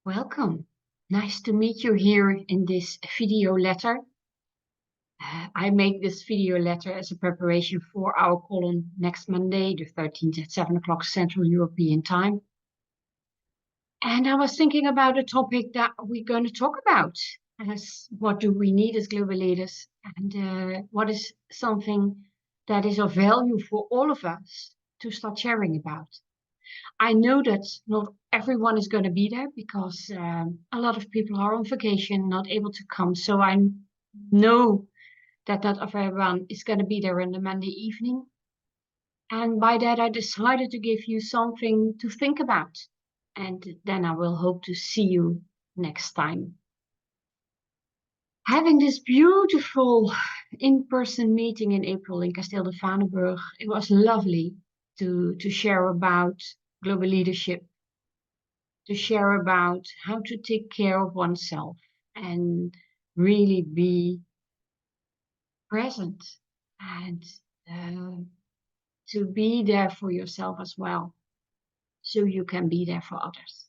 Welcome. Nice to meet you here in this video letter. I make this video letter as a preparation for our call on next Monday, the 13th at 7 o'clock Central European Time. And I was thinking about a topic that we're going to talk about as what do we need as global leaders and what is something that is of value for all of us to start sharing about. I know that not everyone is going to be there because a lot of people are on vacation, not able to come. So I know that not everyone is going to be there on the Monday evening. And by that, I decided to give you something to think about. And then I will hope to see you next time. Having this beautiful in-person meeting in April in Kasteel de Vaneburg, it was lovely to share about global leadership, to share about how to take care of oneself and really be present and to be there for yourself as well, so you can be there for others.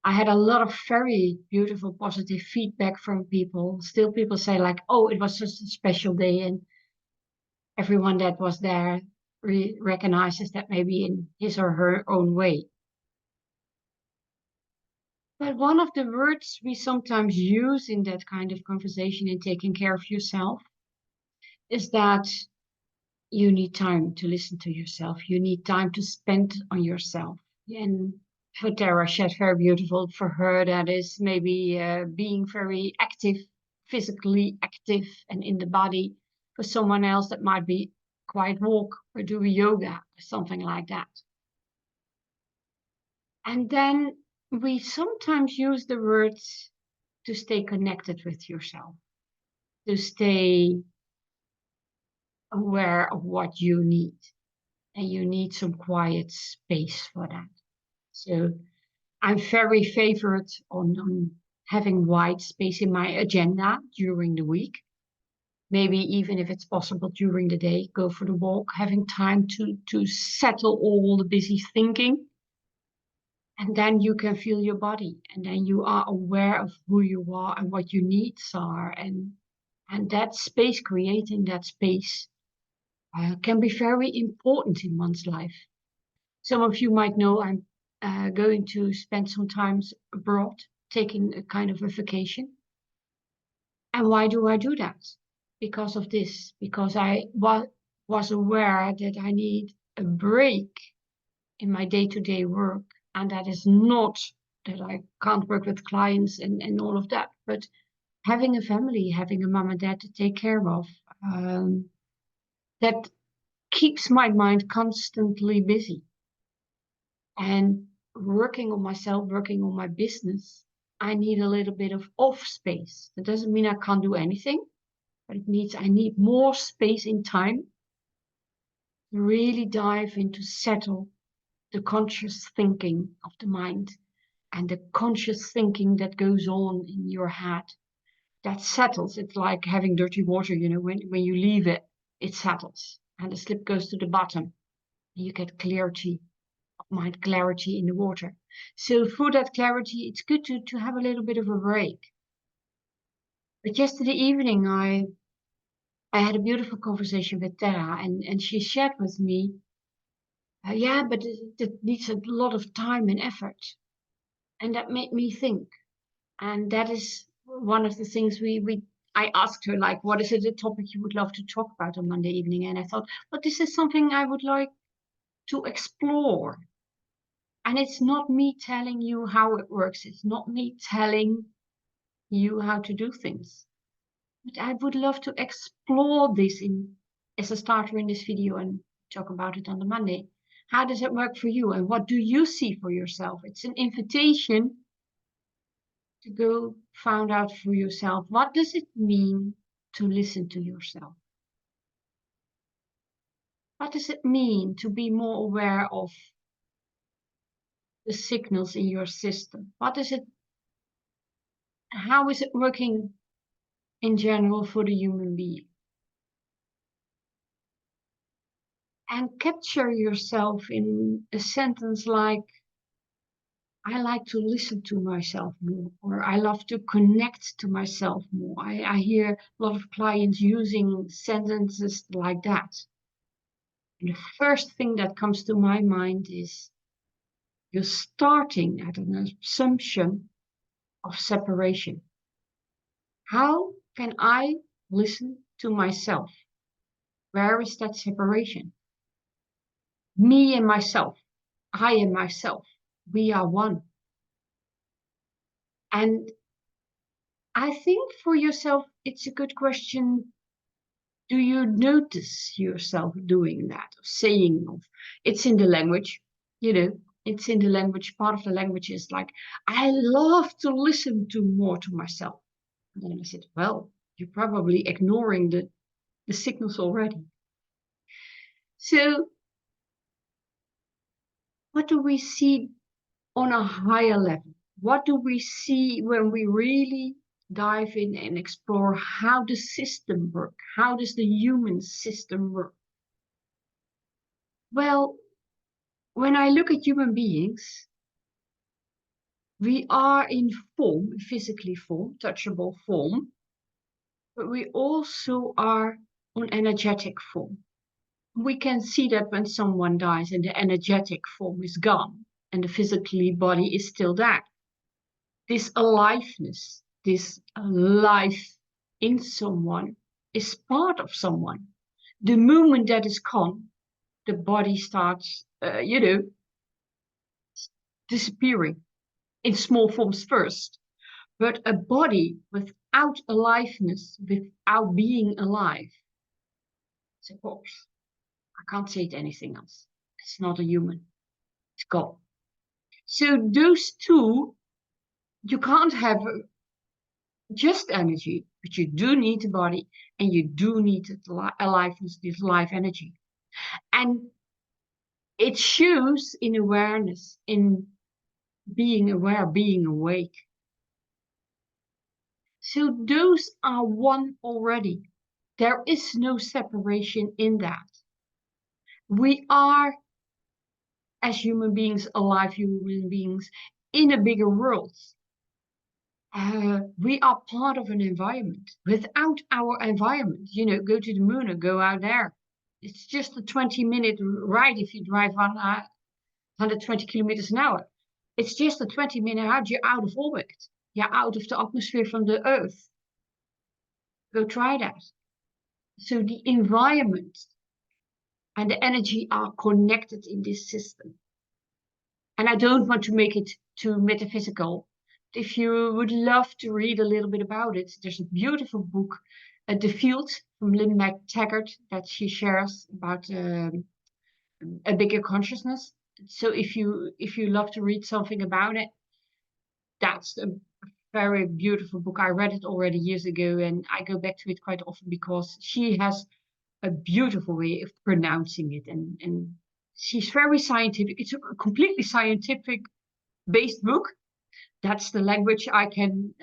I had a lot of very beautiful positive feedback from people. Still people say like, oh, it was such a special day, and everyone that was there recognizes that maybe in his or her own way. But one of the words we sometimes use in that kind of conversation in taking care of yourself is that you need time to listen to yourself. You need time to spend on yourself. And for Tara, she's very beautiful. For her, that is maybe being very active, physically active and in the body. For someone else, that might be quiet walk or do yoga or something like that. And then we sometimes use the words to stay connected with yourself, to stay aware of what you need. And you need some quiet space for that. So I'm very favored on having white space in my agenda during the week. Maybe even if it's possible during the day, go for the walk, having time to settle all the busy thinking. And then you can feel your body, and then you are aware of who you are and what your needs are. And that space, creating that space, can be very important in one's life. Some of you might know I'm going to spend some time abroad, taking a kind of a vacation. And why do I do that? Because of this, because I was aware that I need a break in my day-to-day work. And that is not that I can't work with clients and all of that, but having a family, having a mom and dad to take care of, that keeps my mind constantly busy. And working on myself, working on my business, I need a little bit of off space. That doesn't mean I can't do anything, but it means I need more space in time to really dive into settle the conscious thinking of the mind and the conscious thinking that goes on in your head. That settles. It's like having dirty water, you know, when you leave it, it settles and the slip goes to the bottom. And you get clarity of mind, clarity in the water. So for that clarity, it's good to have a little bit of a break. But yesterday evening, I had a beautiful conversation with Tara, and she shared with me, yeah, but it needs a lot of time and effort. And that made me think. And that is one of the things I asked her, like, what is it, a topic you would love to talk about on Monday evening? And I thought, but this is something I would like to explore. And it's not me telling you how it works. It's not me telling you how to do things. But I would love to explore this as a starter in this video and talk about it on the Monday. How does it work for you? And what do you see for yourself? It's an invitation to go find out for yourself. What does it mean to listen to yourself? What does it mean to be more aware of the signals in your system? How is it working in general for the human being? And capture yourself in a sentence like, I like to listen to myself more, or I love to connect to myself more. I hear a lot of clients using sentences like that. And the first thing that comes to my mind is you're starting at an assumption of separation. How can I listen to myself? Where is that separation? Me and myself. I and myself. We are one. And I think for yourself, it's a good question. Do you notice yourself doing that, or saying of it's in the language, it's in the language. Part of the language is like, I love to listen to more to myself. And then I said, well, you're probably ignoring the signals already. So what do we see on a higher level? What do we see when we really dive in and explore how the system works? How does the human system work? Well, when I look at human beings, we are in form, physically form, touchable form, but we also are on energetic form. We can see that when someone dies and the energetic form is gone and the physically body is still there. This aliveness, this life in someone is part of someone. The moment that is gone, the body starts, disappearing in small forms first. But a body without aliveness, without being alive, it's a corpse. I can't say it anything else. It's not a human. It's gone. So those two, you can't have just energy, but you do need the body and you do need the aliveness, this life energy. And it shows in awareness, in being aware, being awake. So those are one already. There is no separation in that. We are, as human beings, alive human beings, in a bigger world. We are part of an environment. Without our environment, go to the moon or go out there. It's just a 20-minute ride if you drive on 120 kilometers an hour. It's just a 20-minute ride. You're out of orbit. You're out of the atmosphere from the Earth. Go try that. So the environment and the energy are connected in this system. And I don't want to make it too metaphysical. If you would love to read a little bit about it, there's a beautiful book, The Field, from Lynn McTaggart, that she shares about a bigger consciousness. So if you love to read something about it, that's a very beautiful book. I read it already years ago, and I go back to it quite often because she has a beautiful way of pronouncing it, and she's very scientific. It's a completely scientific based book. That's the language I can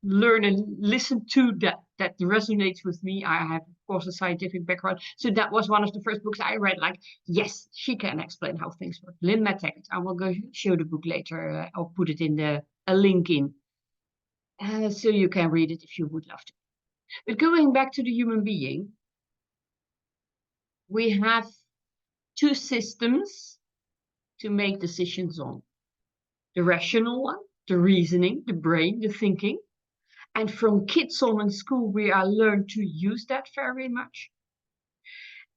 learn and listen to, that resonates with me. I have, of course, a scientific background, so that was one of the first books I read. Like, yes, she can explain how things work. Lynn McTaggart. I will go show the book later. I'll put it in a link in, so you can read it if you would love to. But going back to the human being, we have two systems to make decisions on: the rational one, the reasoning, the brain, the thinking. And from kids on in school, we are learned to use that very much.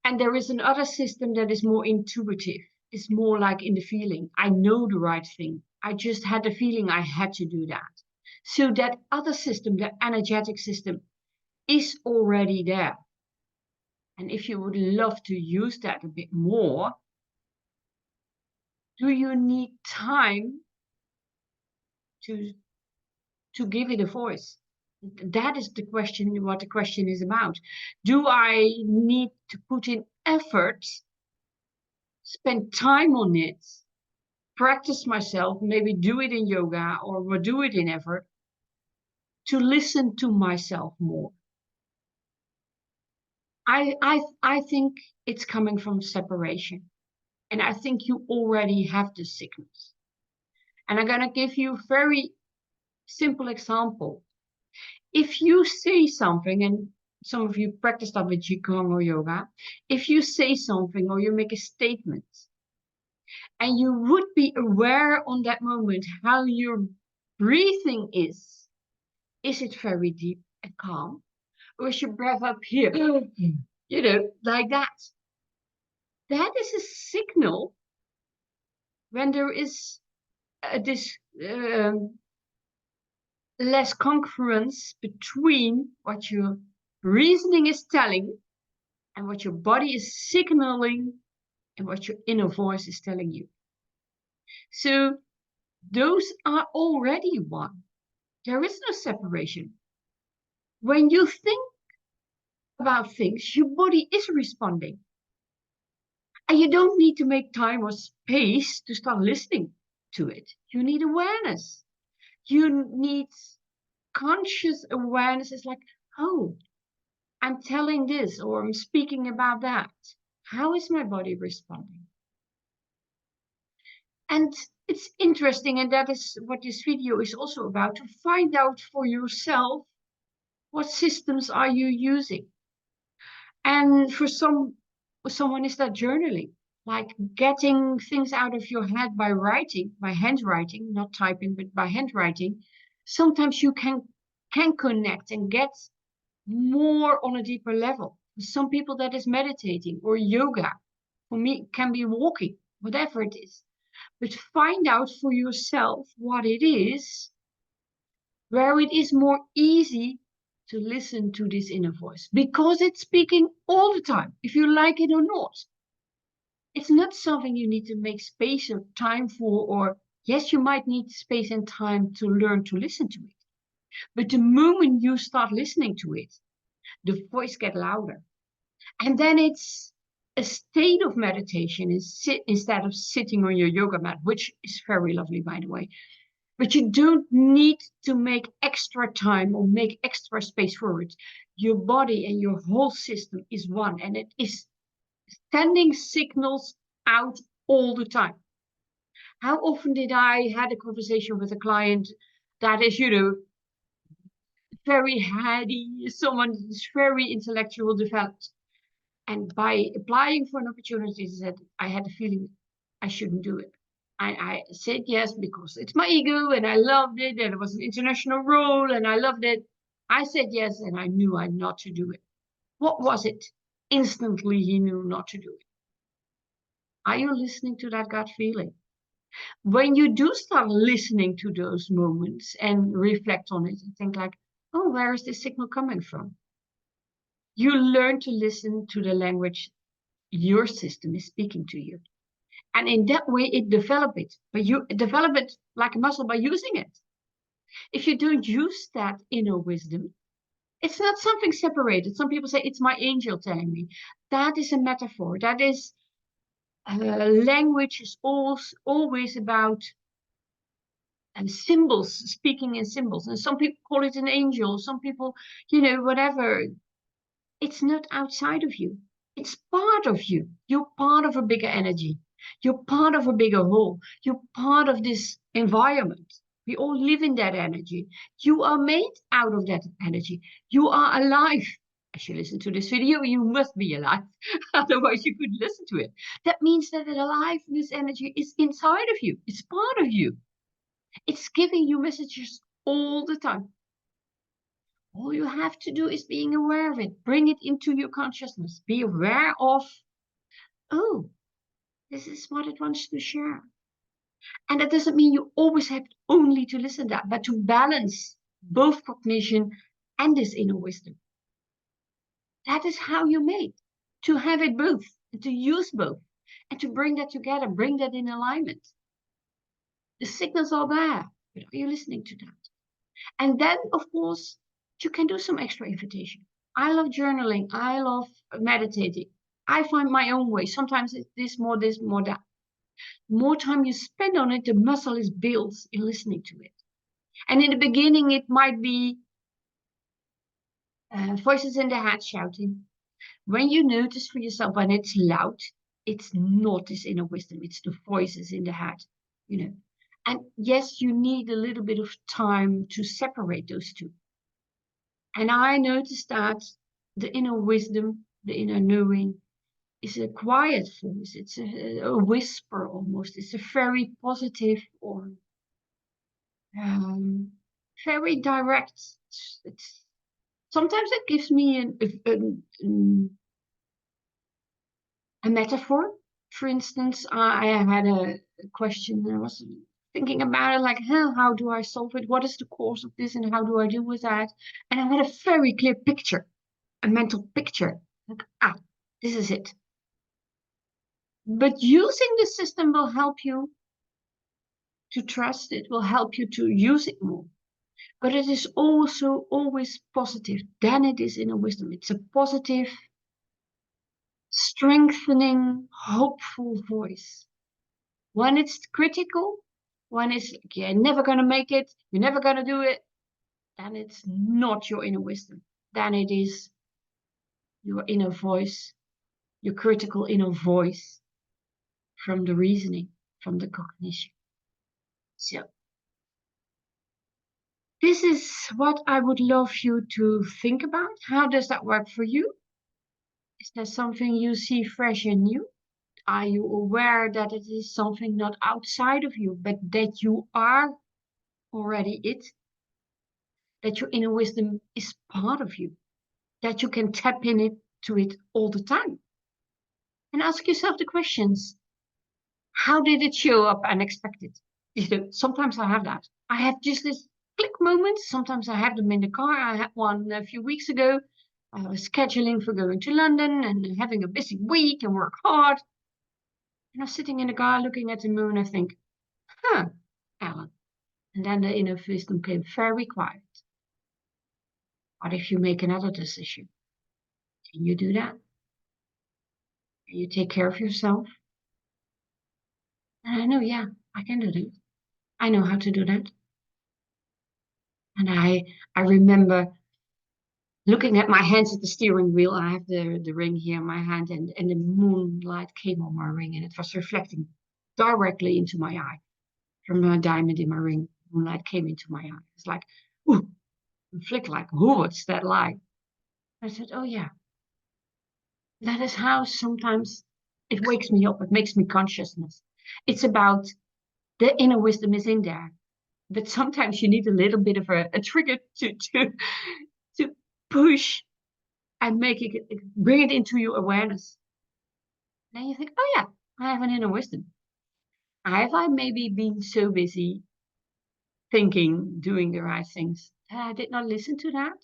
And there is another system that is more intuitive. It's more like in the feeling. I know the right thing. I just had the feeling I had to do that. So that other system, the energetic system, is already there. And if you would love to use that a bit more, do you need time to give it a voice? That is the question, what the question is about. Do I need to put in effort, spend time on it, practice myself, maybe do it in yoga or do it in effort to listen to myself more? I think it's coming from separation. And I think you already have the signals. And I'm going to give you a very simple example. If you say something, and some of you practice that with Qigong or yoga, if you say something or you make a statement, and you would be aware on that moment how your breathing is it very deep and calm? Or is your breath up here? You know, like that. That is a signal when there is this less congruence between what your reasoning is telling and what your body is signaling and what your inner voice is telling you. So those are already one. There is no separation. When you think about things, your body is responding. And you don't need to make time or space to start listening to it. You need awareness. You need conscious awareness. It's like, oh, I'm telling this or I'm speaking about that. How is my body responding? And it's interesting, and that is what this video is also about, to find out for yourself what systems are you using. And for someone is that journaling, like getting things out of your head by writing, by handwriting, not typing, but by handwriting. Sometimes you can connect and get more on a deeper level. For some people that is meditating or yoga. For me, it can be walking, whatever it is. But find out for yourself what it is, where it is more easy to listen to this inner voice, because it's speaking all the time, if you like it or not. It's not something you need to make space or time for, or yes, you might need space and time to learn to listen to it. But the moment you start listening to it, the voice gets louder. And then it's a state of meditation instead of sitting on your yoga mat, which is very lovely, by the way. But you don't need to make extra time or make extra space for it. Your body and your whole system is one, and it is sending signals out all the time. How often did I had a conversation with a client that is, you know, very heady, someone who's very intellectual developed. And by applying for an opportunity, I had a feeling I shouldn't do it. I said yes because it's my ego and I loved it and it was an international role and I loved it. I said yes and I knew I not to do it. What was it? Instantly he knew not to do it. Are you listening to that gut feeling? When you do start listening to those moments and reflect on it and think like, oh, where is this signal coming from? You learn to listen to the language your system is speaking to you. And in that way, it develop it. But you develop it like a muscle by using it. If you don't use that inner wisdom, it's not something separated. Some people say, it's my angel telling me. That is a metaphor. That is, language is always about symbols, speaking in symbols. And some people call it an angel. Some people, you know, whatever. It's not outside of you. It's part of you. You're part of a bigger energy. You're part of a bigger whole. You're part of this environment. We all live in that energy. You are made out of that energy. You are alive. As you listen to this video, you must be alive. Otherwise, you couldn't listen to it. That means that the aliveness energy is inside of you. It's part of you. It's giving you messages all the time. All you have to do is being aware of it. Bring it into your consciousness. Be aware of, oh, this is what it wants to share. And that doesn't mean you always have only to listen to that, but to balance both cognition and this inner wisdom. That is how you're made, to have it both, and to use both, and to bring that together, bring that in alignment. The signals are there, but are you listening to that? And then, of course, you can do some extra invitation. I love journaling. I love meditating. I find my own way. Sometimes it's this, more that. The more time you spend on it, the muscle is built in listening to it. And in the beginning, it might be voices in the head shouting. When you notice for yourself when it's loud, it's not this inner wisdom. It's the voices in the head, you know. And yes, you need a little bit of time to separate those two. And I noticed that the inner wisdom, the inner knowing, is a quiet voice. It's a whisper almost. It's a very positive or um, very direct. It's sometimes it gives me a metaphor. For instance, I had a question. I was thinking about it, like, how do I solve it? What is the cause of this, and how do I deal with that? And I had a very clear picture, a mental picture. Like, this is it. But using the system will help you to trust it, will help you to use it more. But it is also always positive. Then it is inner wisdom. It's a positive, strengthening, hopeful voice. When it's critical, when it's like, you're never going to make it, you're never going to do it, then it's not your inner wisdom. Then it is your inner voice, your critical inner voice from the reasoning, from the cognition. So, this is what I would love you to think about. How does that work for you? Is there something you see fresh and new? Are you aware that it is something not outside of you, but that you are already it? That your inner wisdom is part of you? That you can tap into it all the time? And ask yourself the questions. How did it show up unexpected? Sometimes I have that. I have just this click moment. Sometimes I have them in the car. I had one a few weeks ago. I was scheduling for going to London and having a busy week and work hard. And I was sitting in the car looking at the moon. I think, Ellen. And then the inner wisdom came very quiet. What if you make another decision? Can you do that? Can you take care of yourself? And I know, yeah, I can do that. I know how to do that. And I remember looking at my hands at the steering wheel. I have the ring here in my hand, and the moonlight came on my ring, and it was reflecting directly into my eye. From a diamond in my ring, moonlight came into my eye. It's like, ooh, flick like, who what's that light? I said, oh yeah, that is how sometimes it wakes me up. It makes me consciousness. It's about the inner wisdom is in there, but sometimes you need a little bit of a trigger to push and make it, bring it into your awareness. Then you think, oh yeah, I have an inner wisdom. Have I maybe been so busy thinking, doing the right things that I did not listen to that?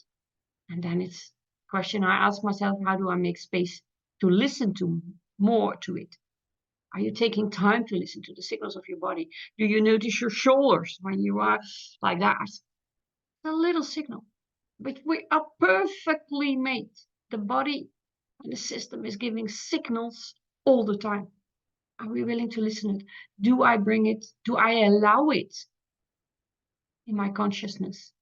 And then it's a question I ask myself, how do I make space to listen to more to it? Are you taking time to listen to the signals of your body? Do you notice your shoulders when you are like that? It's a little signal, but we are perfectly made. The body and the system is giving signals all the time. Are we willing to listen to it? Do I bring it? Do I allow it in my consciousness?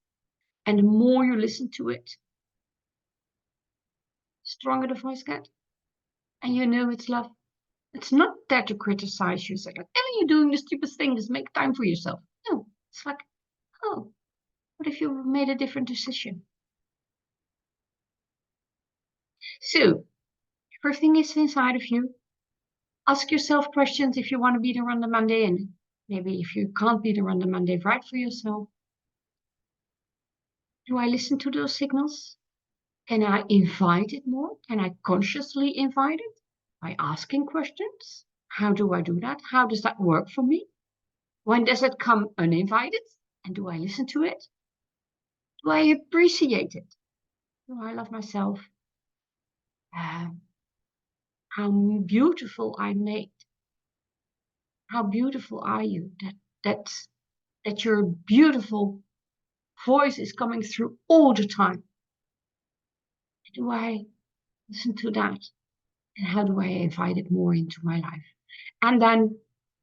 And the more you listen to it, the stronger the voice gets. And you know it's love. It's not there to criticize you. It's like, Ellen, you're doing the stupid thing. Just make time for yourself. No, it's like, oh, what if you made a different decision? So, everything is inside of you. Ask yourself questions if you want to be there on the Monday, and maybe if you can't be there on the Monday, write for yourself. Do I listen to those signals? Can I invite it more? Can I consciously invite it by asking questions? How do I do that? How does that work for me? When does it come uninvited? And do I listen to it? Do I appreciate it? Do I love myself? How beautiful I'm made. How beautiful are you? That your beautiful voice is coming through all the time. Do I listen to that? And how do I invite it more into my life? And then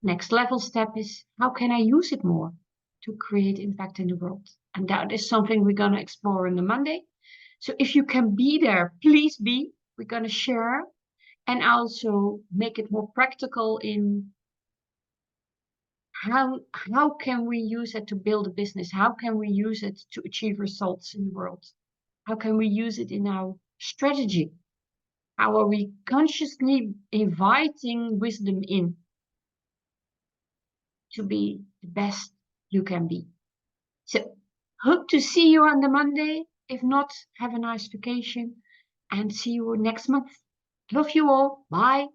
next level step is, how can I use it more to create impact in the world? And that is something we're going to explore on the Monday. So if you can be there, please be. We're going to share and also make it more practical in how can we use it to build a business? How can we use it to achieve results in the world? How can we use it in our strategy? How are we consciously inviting wisdom in to be the best you can be? So, hope to see you on the Monday. If not, have a nice vacation and see you next month. Love you all. Bye.